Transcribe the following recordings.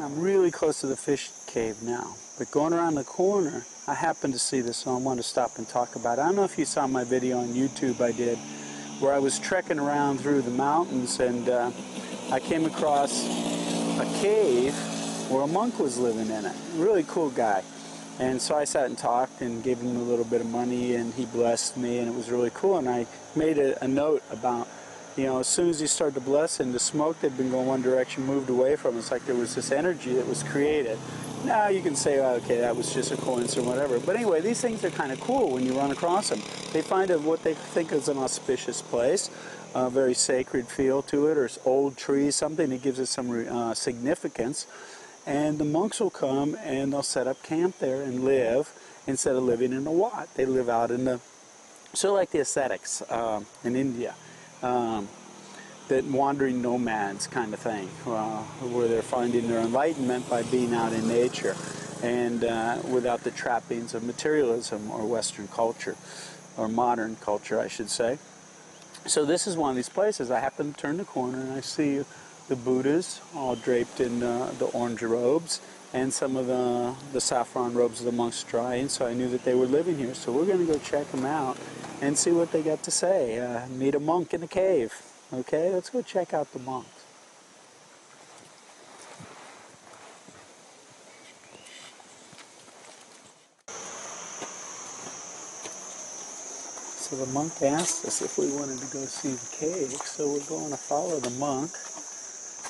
I'm really close to the fish cave now, but going around the corner, I happened to see this, so I wanted to stop and talk about it. I don't know if you saw my video on YouTube I did, where I was trekking around through the mountains, and I came across a cave where a monk was living in it. Really cool guy. And so I sat and talked and gave him a little bit of money, and he blessed me, and it was really cool. And I made a note about, you know, as soon as he started to bless him, the smoke that had been going one direction moved away from it. It's like there was this energy that was created. Now you can say, oh, okay, that was just a coincidence or whatever. But anyway, these things are kind of cool when you run across them. They find what they think is an auspicious place, a very sacred feel to it, or old trees, something that gives it some significance. And the monks will come and they'll set up camp there and live instead of living in a wat. They live out in the, sort of like the ascetics in India, that wandering nomads kind of thing, where they're finding their enlightenment by being out in nature and without the trappings of materialism or Western culture, or modern culture, I should say. So this is one of these places. I happen to turn the corner and I see the Buddhas all draped in the orange robes, and some of the saffron robes of the monks drying, so I knew that they were living here. So we're going to go check them out and see what they got to say. Meet a monk in a cave. Okay, let's go check out the monks. So the monk asked us if we wanted to go see the cave, so we're going to follow the monk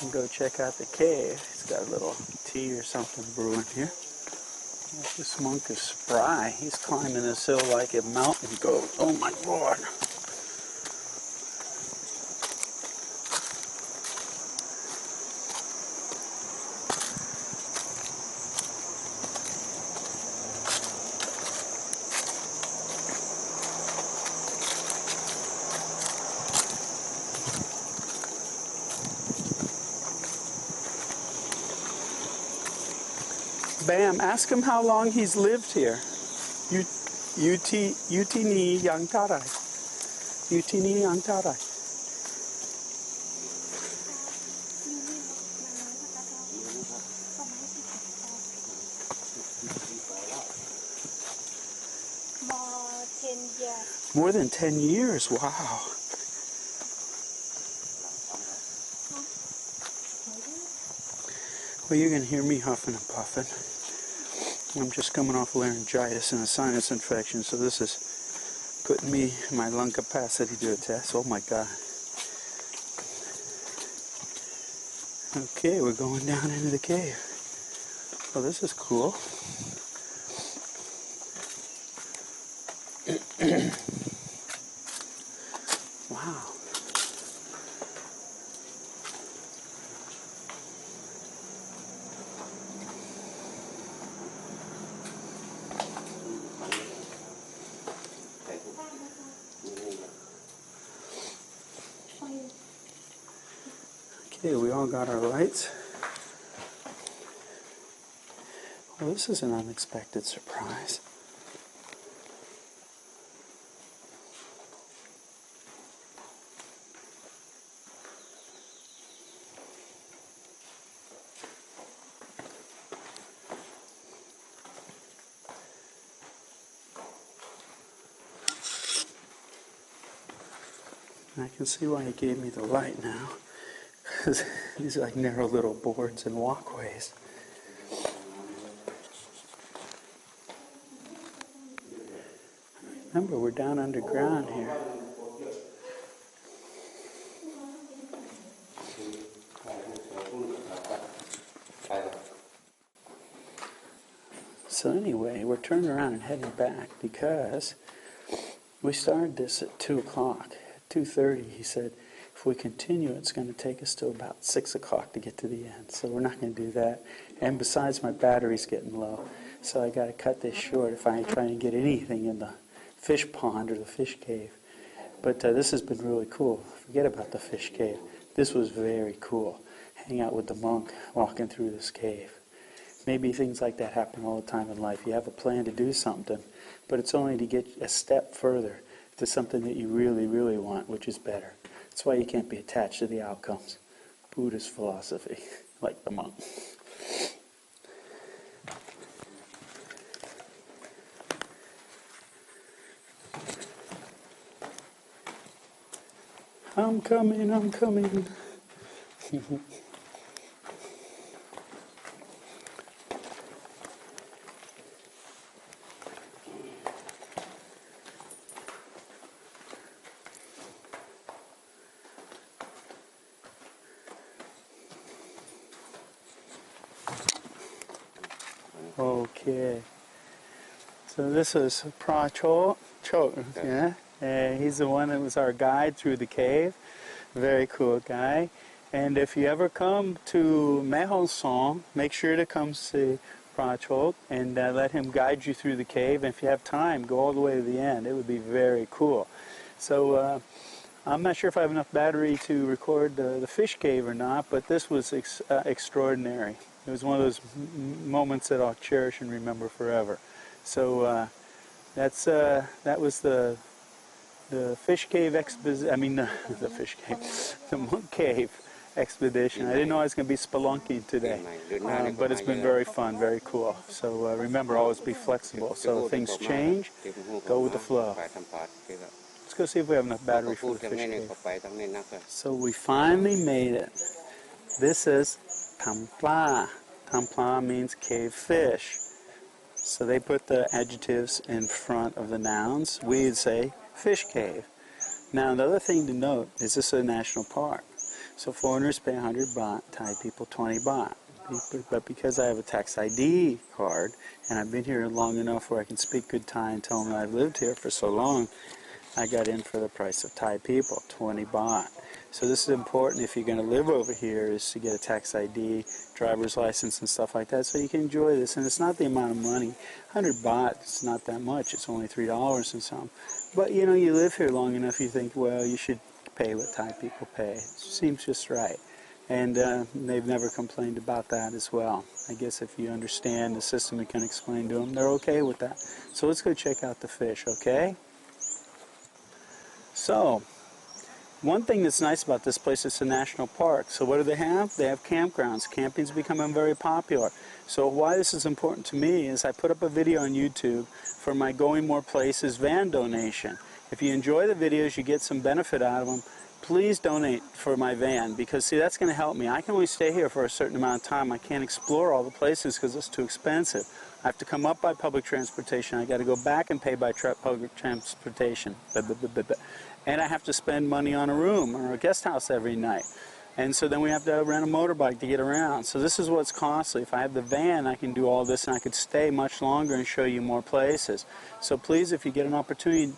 and go check out the cave. He's got a little tea or something brewing here. This monk is spry. He's climbing this hill like a mountain goat. Oh my Lord. Bam, ask him how long he's lived here. Utini yang tarai. Utini yang tarai. More than 10 years, wow. Well, you're going to hear me huffing and puffing. I'm just coming off laryngitis and a sinus infection, so this is putting me, my lung capacity to a test. Oh my God. Okay, we're going down into the cave. Well, this is cool. Wow. Okay, we all got our lights. Well, this is an unexpected surprise. I can see why he gave me the light now. Because these are like narrow little boards and walkways. Remember, we're down underground here. So anyway, we're turning around and heading back because we started this at 2 o'clock. At 2:30, he said, if we continue, it's going to take us to about 6 o'clock to get to the end. So we're not going to do that. And besides, my battery's getting low. So I got to cut this short if I ain't trying to get anything in the fish pond or the fish cave. But this has been really cool. Forget about the fish cave. This was very cool. Hang out with the monk, walking through this cave. Maybe things like that happen all the time in life. You have a plan to do something, but it's only to get a step further to something that you really, really want, which is better. That's why you can't be attached to the outcomes. Buddhist philosophy, like the monk. I'm coming, I'm coming. Okay. So this is Cho, yeah. He's the one that was our guide through the cave. Very cool guy. And if you ever come to Mehon, make sure to come see Cho and let him guide you through the cave. And if you have time, go all the way to the end. It would be very cool. So I'm not sure if I have enough battery to record the fish cave or not, but this was extraordinary. It was one of those moments that I'll cherish and remember forever. So that was the fish cave expedition. I mean, the fish cave, the monk cave expedition. I didn't know I was going to be spelunking today, but it's been very fun, very cool. So remember, always be flexible. So if things change, go with the flow. Let's go see if we have enough battery for the fish cave. So we finally made it. This is Tampla. Tampla means cave fish. So they put the adjectives in front of the nouns. We'd say fish cave. Now the other thing to note is this is a national park. So foreigners pay 100 baht, Thai people 20 baht. But because I have a tax ID card and I've been here long enough where I can speak good Thai and tell them that I've lived here for so long, I got in for the price of Thai people, 20 baht. So this is important if you're going to live over here, is to get a tax ID, driver's license and stuff like that so you can enjoy this. And it's not the amount of money. 100 baht, it's not that much. It's only $3 and some. But you know, you live here long enough, you think, well, you should pay what Thai people pay. It seems just right. And they've never complained about that as well. I guess if you understand the system and can explain to them, they're okay with that. So let's go check out the fish, okay? So, one thing that's nice about this place is it's a national park. So what do they have? They have campgrounds. Camping's becoming very popular. So why this is important to me is I put up a video on YouTube for my Going More Places van donation. If you enjoy the videos, you get some benefit out of them, please donate for my van, because see, that's going to help me. I can only stay here for a certain amount of time. I can't explore all the places because it's too expensive. I have to come up by public transportation. I got to go back and pay by public transportation. And I have to spend money on a room or a guest house every night. And so then we have to rent a motorbike to get around. So this is what's costly. If I have the van, I can do all this and I could stay much longer and show you more places. So please, if you get an opportunity,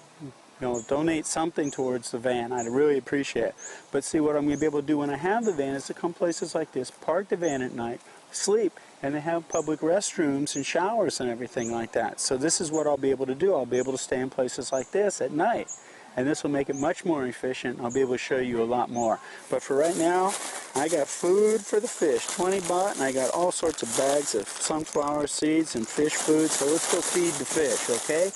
donate something towards the van. I'd really appreciate it. But see, what I'm going to be able to do when I have the van is to come places like this, park the van at night, sleep, and they have public restrooms and showers and everything like that. So this is what I'll be able to do. I'll be able to stay in places like this at night. And this will make it much more efficient. I'll be able to show you a lot more. But for right now, I got food for the fish, 20 baht, and I got all sorts of bags of sunflower seeds and fish food. So let's go feed the fish, okay?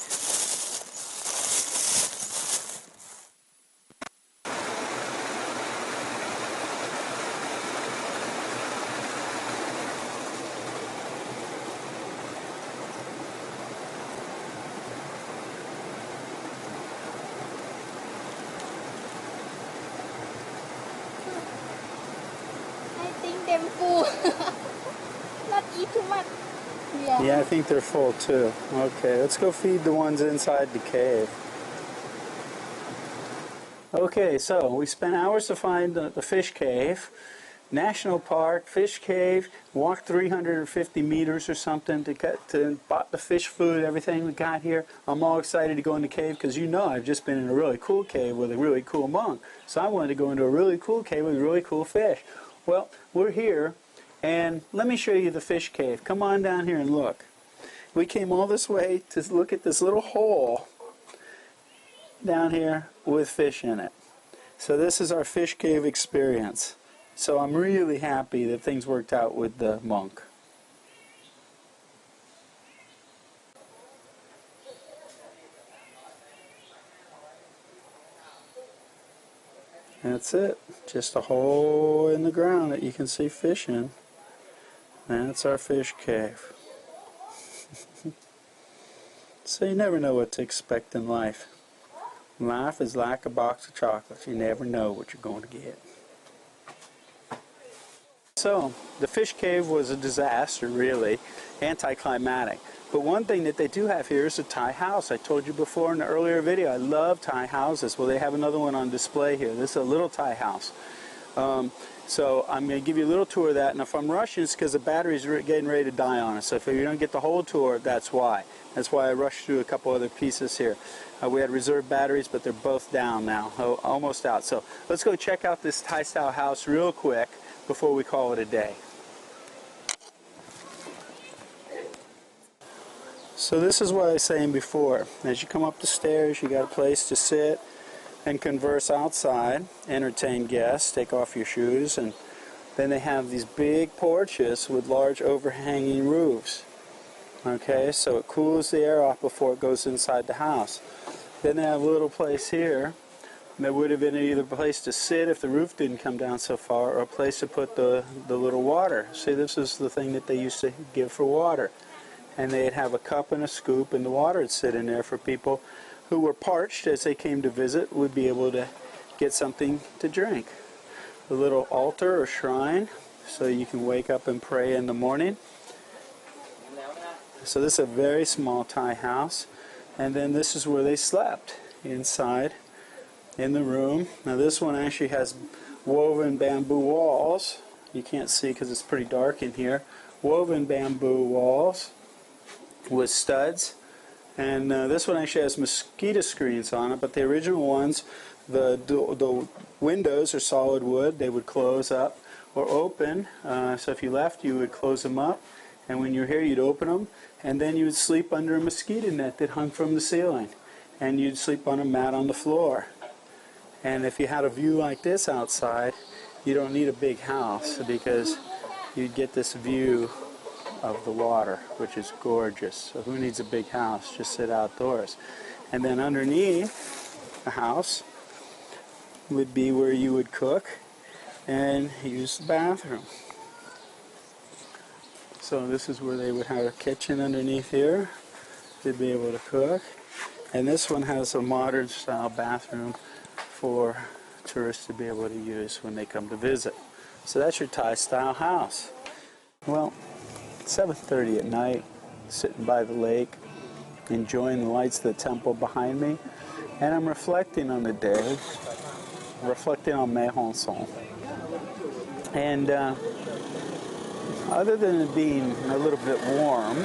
I think them full. Not eat too much. Yeah, I think they're full too. Okay, let's go feed the ones inside the cave. Okay, so we spent hours to find the fish cave. National Park, fish cave, walked 350 meters or something bought the fish food, everything we got here. I'm all excited to go in the cave because I've just been in a really cool cave with a really cool monk. So I wanted to go into a really cool cave with really cool fish. Well, we're here, and let me show you the fish cave. Come on down here and look. We came all this way to look at this little hole down here with fish in it. So this is our fish cave experience. So I'm really happy that things worked out with the monk. That's it. Just a hole in the ground that you can see fish in. That's our fish cave. So you never know what to expect in life. Life is like a box of chocolates. You never know what you're going to get. So, the fish cave was a disaster, really, anticlimactic. But one thing that they do have here is a Thai house. I told you before in the earlier video, I love Thai houses. Well, they have another one on display here. This is a little Thai house. So I'm going to give you a little tour of that, and if I'm rushing, it's because the battery's getting ready to die on us. So if you don't get the whole tour, that's why. That's why I rushed through a couple other pieces here. We had reserve batteries, but they're both down now, almost out. So let's go check out this Thai-style house real quick before we call it a day. So this is what I was saying before. As you come up the stairs, you got a place to sit and converse outside, entertain guests, take off your shoes, and then they have these big porches with large overhanging roofs. Okay, so it cools the air off before it goes inside the house. Then they have a little place here. There would have been either a place to sit if the roof didn't come down so far, or a place to put the little water. See, this is the thing that they used to give for water. And they'd have a cup and a scoop, and the water would sit in there for people who were parched as they came to visit, would be able to get something to drink. A little altar or shrine, so you can wake up and pray in the morning. So this is a very small Thai house, and then this is where they slept, inside in the room. Now this one actually has woven bamboo walls. You can't see because it's pretty dark in here. Woven bamboo walls with studs. And this one actually has mosquito screens on it, but the original ones, the windows are solid wood. They would close up or open. So if you left, you would close them up. And when you're here, you'd open them. And then you would sleep under a mosquito net that hung from the ceiling. And you'd sleep on a mat on the floor. And if you had a view like this outside, you don't need a big house because you'd get this view of the water, which is gorgeous. So who needs a big house? Just sit outdoors. And then underneath the house would be where you would cook and use the bathroom. So this is where they would have a kitchen underneath here. They'd be able to cook. And this one has a modern style bathroom for tourists to be able to use when they come to visit. So that's your Thai style house. Well, 7:30 at night, sitting by the lake, enjoying the lights of the temple behind me, and I'm reflecting on the day, reflecting on Mae Hong Son. And other than it being a little bit warm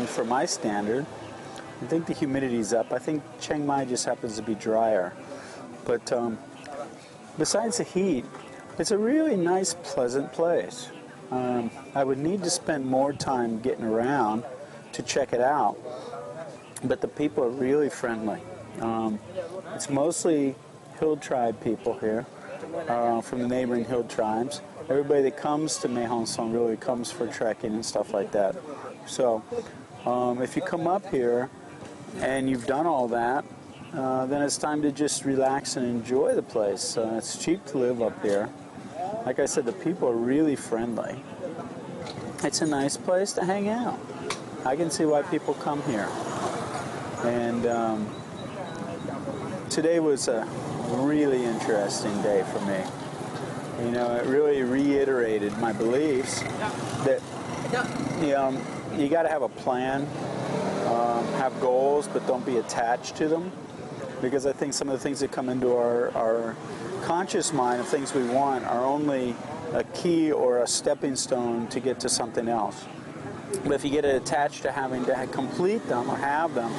for my standard, I think the humidity's up. I think Chiang Mai just happens to be drier. But besides the heat, it's a really nice, pleasant place. I would need to spend more time getting around to check it out, but the people are really friendly. It's mostly hill tribe people here, from the neighboring hill tribes. Everybody that comes to Mae Hong Son really comes for trekking and stuff like that. So if you come up here and you've done all that, then it's time to just relax and enjoy the place. It's cheap to live up here. Like I said, the people are really friendly. It's a nice place to hang out. I can see why people come here. And today was a really interesting day for me. You know, it really reiterated my beliefs that, you got to have a plan, have goals, but don't be attached to them. Because I think some of the things that come into our conscious mind of things we want are only a key or a stepping stone to get to something else. But if you get attached to having to complete them or have them,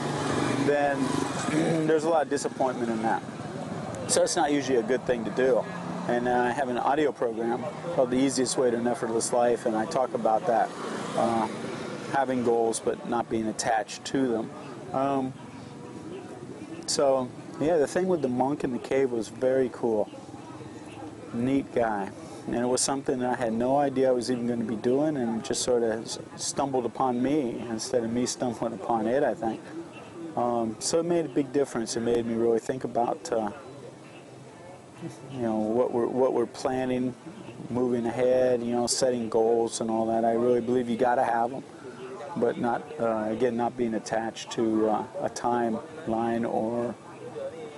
then there's a lot of disappointment in that. So it's not usually a good thing to do. And I have an audio program called The Easiest Way to an Effortless Life, and I talk about that, having goals but not being attached to them. So, yeah, the thing with the monk in the cave was very cool. Neat guy. And it was something that I had no idea I was even going to be doing, and just sort of stumbled upon me instead of me stumbling upon it, I think. So it made a big difference. It made me really think about you know, what we're planning, moving ahead, you know, setting goals and all that. I really believe you got to have them, but not again, not being attached to a timeline or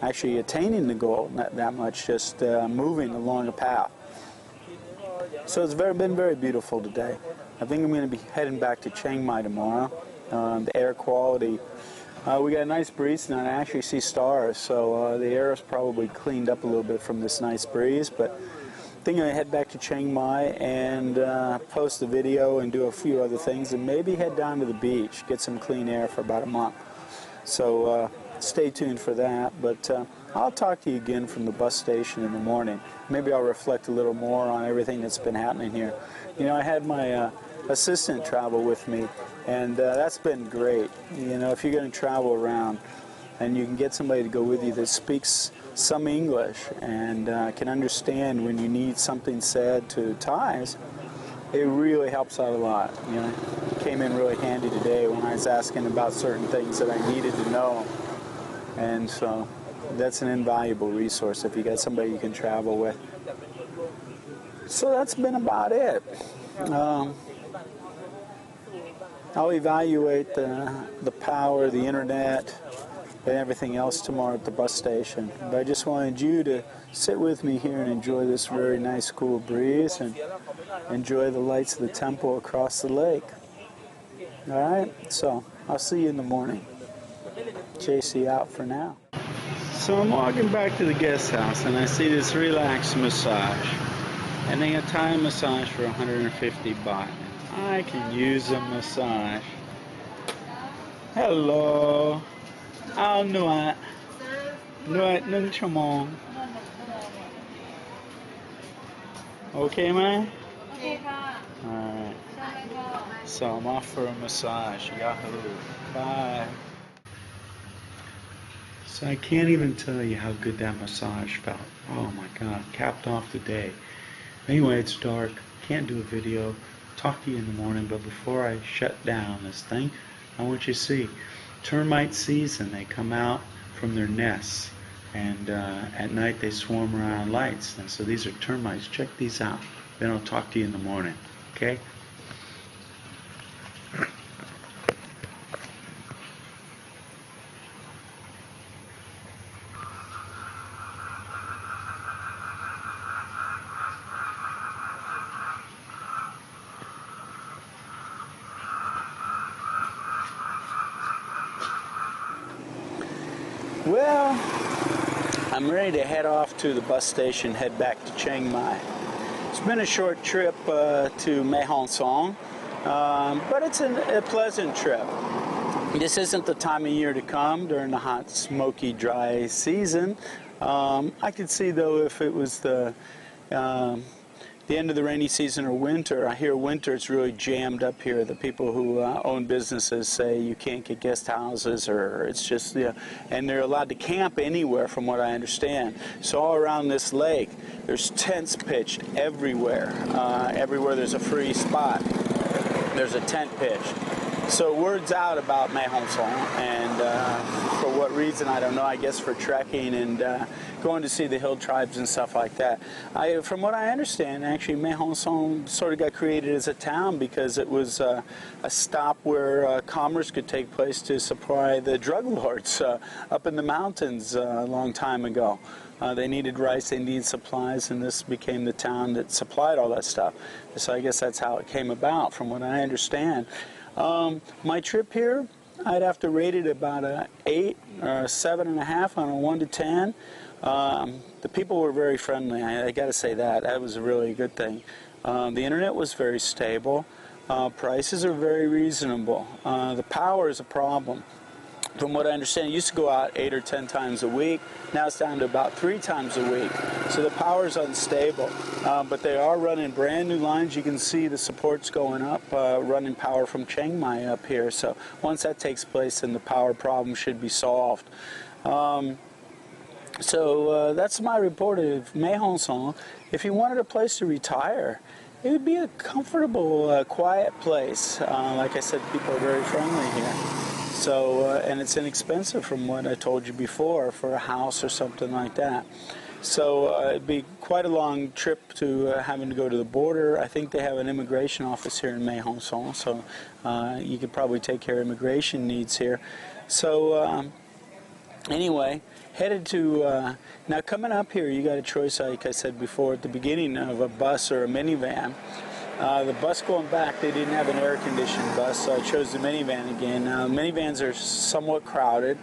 actually attaining the goal. Not that much, just moving along a path. So it's been very beautiful today. I think I'm going to be heading back to Chiang Mai tomorrow. The air quality. We got a nice breeze tonight. I actually see stars, so the air is probably cleaned up a little bit from this nice breeze. But I think I'm going to head back to Chiang Mai and post the video and do a few other things and maybe head down to the beach, get some clean air for about a month. So stay tuned for that. But I'll talk to you again from the bus station in the morning. Maybe I'll reflect a little more on everything that's been happening here. You know, I had my assistant travel with me, and that's been great. You know, if you're going to travel around and you can get somebody to go with you that speaks some English and can understand when you need something said to Thais, it really helps out a lot. You know, it came in really handy today when I was asking about certain things that I needed to know, and so that's an invaluable resource if you got somebody you can travel with. So that's been about it. I'll evaluate the power, the internet, and everything else tomorrow at the bus station. But I just wanted you to sit with me here and enjoy this very nice cool breeze and enjoy the lights of the temple across the lake. All right? So I'll see you in the morning. JC out for now. So I'm walking back to the guest house and I see this relaxed massage. And they got Thai massage for 150 baht. I can use a massage. Hello. I'll nua. Nua 1 ชั่วโมง Okay, man? Alright. So I'm off for a massage. Yahoo. Bye. So I can't even tell you how good that massage felt. Oh my God. Capped off the day. Anyway, it's dark. Can't do a video. Talk to you in the morning, but before I shut down this thing, I want you to see termite season. They come out from their nests, and at night they swarm around lights. And so these are termites. Check these out. Then I'll talk to you in the morning. Okay? Well, I'm ready to head off to the bus station, head back to Chiang Mai. It's been a short trip to Mae Hong Son, but it's a pleasant trip. This isn't the time of year to come during the hot, smoky, dry season. I could see, though, if it was the end of the rainy season or winter. I hear winter it's really jammed up here. The people who own businesses say you can't get guest houses, or it's just, and they're allowed to camp anywhere from what I understand. So all around this lake, there's tents pitched everywhere. Everywhere there's a free spot, there's a tent pitched. So word's out about Mae Hong Son, and for what reason, I don't know, I guess for trekking and going to see the hill tribes and stuff like that. From what I understand, actually, Mae Hong Son sort of got created as a town because it was a stop where commerce could take place to supply the drug lords up in the mountains a long time ago. They needed rice, they needed supplies, and this became the town that supplied all that stuff. So I guess that's how it came about, from what I understand. My trip here, I'd have to rate it about an 8 or a 7.5 on a 1 to 10. The people were very friendly. I got to say that. That was a really good thing. The internet was very stable. Prices are very reasonable. The power is a problem. From what I understand, it used to go out 8 or 10 times a week. Now it's down to about 3 times a week. So the power is unstable. But they are running brand new lines. You can see the supports going up, running power from Chiang Mai up here. So once that takes place, then the power problem should be solved. So that's my report of Mae Hong Son. If you wanted a place to retire, it would be a comfortable, quiet place. Like I said, people are very friendly here. So, and it's inexpensive from what I told you before for a house or something like that. So it'd be quite a long trip to having to go to the border. I think they have an immigration office here in Mae Hong Son, so you could probably take care of immigration needs here. So anyway, headed to, now coming up here, you got a choice, like I said before at the beginning, of a bus or a minivan. The bus going back, they didn't have an air-conditioned bus, so I chose the minivan again. Now, minivans are somewhat crowded.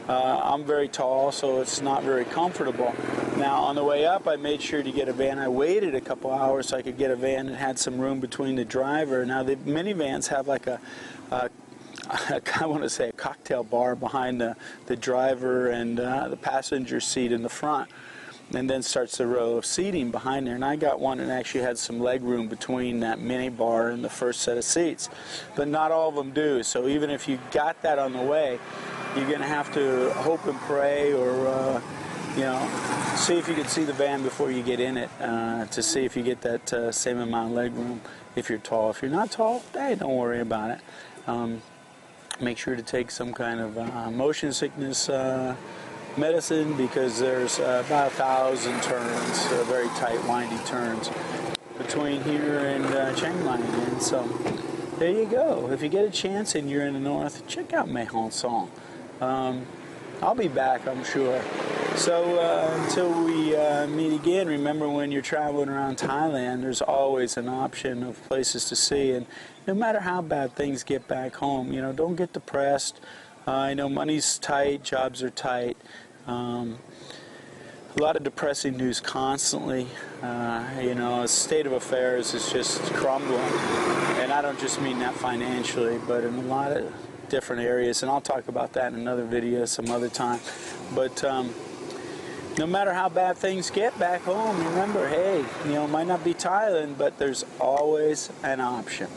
I'm very tall, so it's not very comfortable. Now, on the way up, I made sure to get a van. I waited a couple hours so I could get a van that had some room between the driver. Now, the minivans have like I want to say a cocktail bar behind the driver and the passenger seat in the front, and then starts the row of seating behind there. And I got one that actually had some leg room between that mini bar and the first set of seats, but not all of them do. So even if you got that on the way, you're going to have to hope and pray, or you know, see if you can see the van before you get in it, to see if you get that same amount of leg room if you're tall. If you're not tall, hey, don't worry about it. Make sure to take some kind of motion sickness medicine, because there's about 1,000 turns, very tight, windy turns between here and Chiang Mai again. So there you go. If you get a chance and you're in the north, check out Mae Hong Son. I'll be back, I'm sure. So until we meet again, remember, when you're traveling around Thailand, there's always an option of places to see. And no matter how bad things get back home, you know, don't get depressed. I know money's tight, jobs are tight. A lot of depressing news constantly. You know, the state of affairs is just crumbling. And I don't just mean that financially, but in a lot of different areas. And I'll talk about that in another video some other time. But no matter how bad things get back home, remember, hey, you know, it might not be Thailand, but there's always an option.